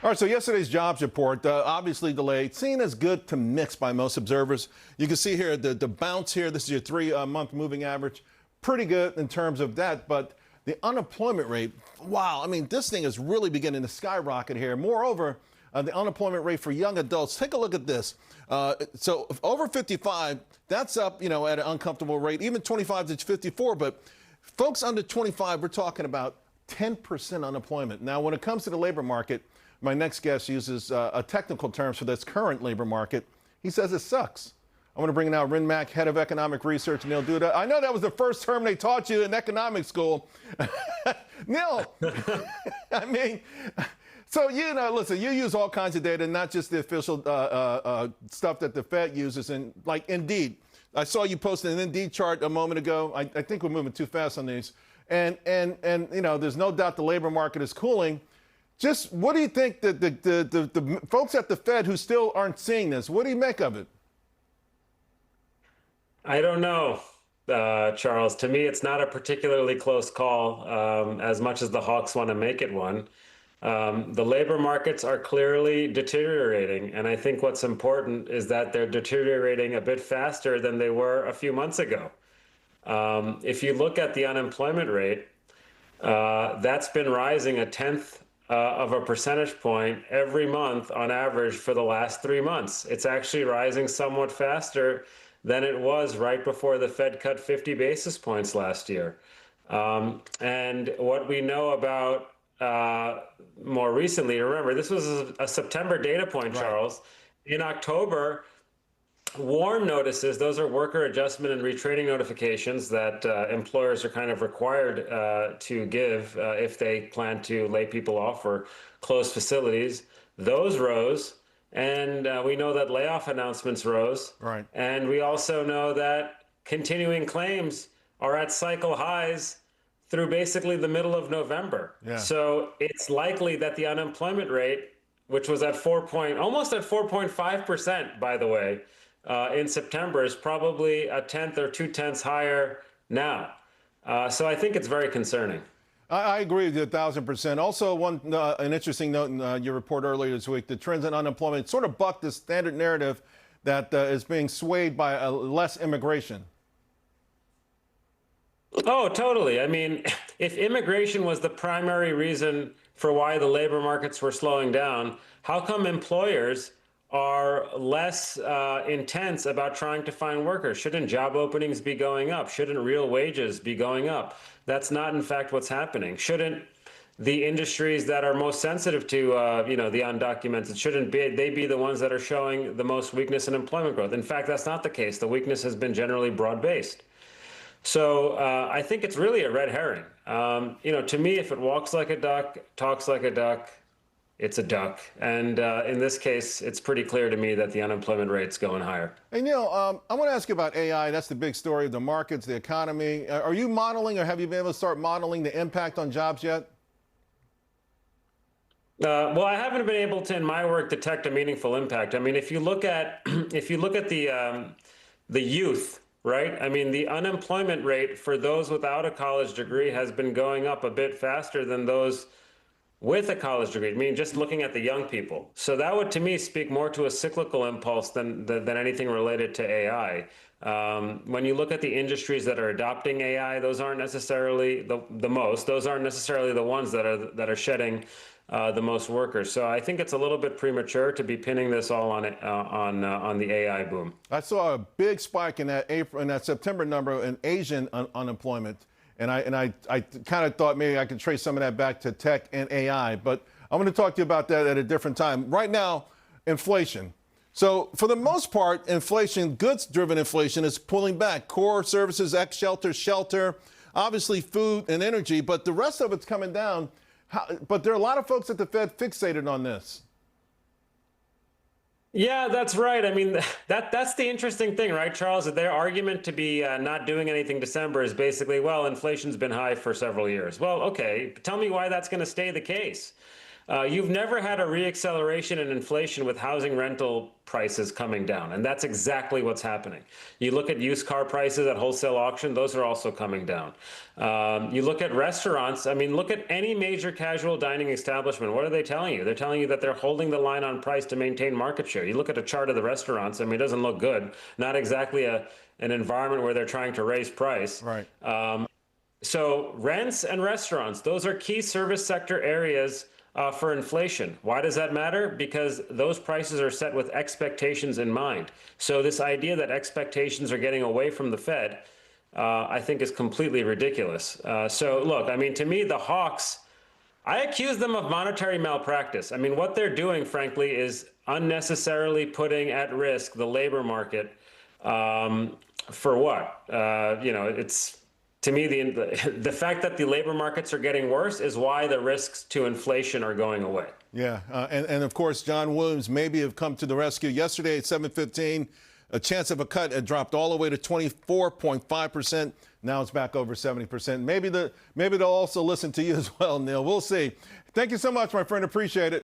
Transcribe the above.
All right, so yesterday's jobs report, obviously delayed, seen as good to mixed by most observers. You can see here the bounce here. This is your 3-month moving average. Pretty good in terms of that, but the unemployment rate, wow, I mean, this thing is really beginning to skyrocket here. Moreover, the unemployment rate for young adults, take a look at this. So over 55, that's up, at an uncomfortable rate, even 25 to 54, but folks under 25, we're talking about 10% unemployment. Now, when it comes to the labor market, my next guest uses a technical terms for this current labor market. He says it sucks. I want to bring in now RINMAC, Head of Economic Research, Neil Dutta. I know that was the first term they taught you in economics school. Neil, I mean, so, listen, you use all kinds of data, not just the official stuff that the Fed uses. And like Indeed, I saw you posted an Indeed chart a moment ago. I think we're moving too fast on these. And there's no doubt the labor market is cooling. Just what do you think that the folks at the Fed who still aren't seeing this, what do you make of it? I don't know, Charles. To me, it's not a particularly close call, as much as the Hawks want to make it one. The labor markets are clearly deteriorating, and I think what's important is that they're deteriorating a bit faster than they were a few months ago. If you look at the unemployment rate, that's been rising a tenth of a percentage point every month on average for the last 3 months. It's actually rising somewhat faster than it was right before the Fed cut 50 basis points last year. And what we know about more recently, remember, this was a September data point, Charles. Right. In October, WARN notices, those are worker adjustment and retraining notifications that employers are kind of required to give if they plan to lay people off or close facilities. Those rose, and we know that layoff announcements rose. Right. And we also know that continuing claims are at cycle highs through basically the middle of November. Yeah. So it's likely that the unemployment rate, which was at almost at 4.5%, by the way, in September, is probably a tenth or 2/10 higher now. So I think it's very concerning. I agree with you 1,000%. Also, an interesting note in your report earlier this week, the trends in unemployment sort of bucked the standard narrative that is being swayed by less immigration. Oh, totally. I mean, if immigration was the primary reason for why the labor markets were slowing down, how come employers are less intense about trying to find workers? Shouldn't job openings be going up? Shouldn't real wages be going up? That's not, in fact, what's happening. Shouldn't the industries that are most sensitive to, the undocumented, shouldn't they be the ones that are showing the most weakness in employment growth? In fact, that's not the case. The weakness has been generally broad-based. So I think it's really a red herring. To me, if it walks like a duck, talks like a duck, it's a duck. And in this case, it's pretty clear to me that the unemployment rate's going higher. Hey, Neil, I want to ask you about AI. That's the big story of the markets, the economy. Are you modeling, or have you been able to start modeling the impact on jobs yet? Well, I haven't been able to, in my work, detect a meaningful impact. I mean, if you look at the youth, right? I mean, the unemployment rate for those without a college degree has been going up a bit faster than those with a college degree. I mean, just looking at the young people. So that would, to me, speak more to a cyclical impulse than anything related to AI. When you look at the industries that are adopting AI, those aren't necessarily the most. Those aren't necessarily the ones that are shedding the most workers. So I think it's a little bit premature to be pinning this all on the AI boom. I saw a big spike in that September number in Asian unemployment. And I kind of thought maybe I could trace some of that back to tech and AI, but I'm going to talk to you about that at a different time. Right now, inflation. So for the most part, inflation, goods-driven inflation, is pulling back. Core services, shelter, obviously food and energy, but the rest of it's coming down. But there are a lot of folks at the Fed fixated on this. Yeah, that's right. I mean, that's the interesting thing, right, Charles? That their argument to be not doing anything December is basically, well, inflation's been high for several years. Well, okay, tell me why that's going to stay the case. You've never had a reacceleration in inflation with housing rental prices coming down, and that's exactly what's happening. You look at used car prices at wholesale auction; those are also coming down. You look at restaurants. I mean, look at any major casual dining establishment. What are they telling you? They're telling you that they're holding the line on price to maintain market share. You look at a chart of the restaurants. I mean, it doesn't look good. Not exactly an environment where they're trying to raise price. Right. So rents and restaurants, those are key service sector areas for inflation. Why does that matter? Because those prices are set with expectations in mind. So this idea that expectations are getting away from the Fed, I think is completely ridiculous. So look, I mean, to me, the hawks, I accuse them of monetary malpractice. I mean, what they're doing, frankly, is unnecessarily putting at risk the labor market for what? It's, to me, the fact that the labor markets are getting worse is why the risks to inflation are going away. Yeah, and of course, John Williams maybe have come to the rescue. Yesterday at 7:15, a chance of a cut had dropped all the way to 24.5%. Now it's back over 70%. Maybe they'll also listen to you as well, Neil. We'll see. Thank you so much, my friend. Appreciate it.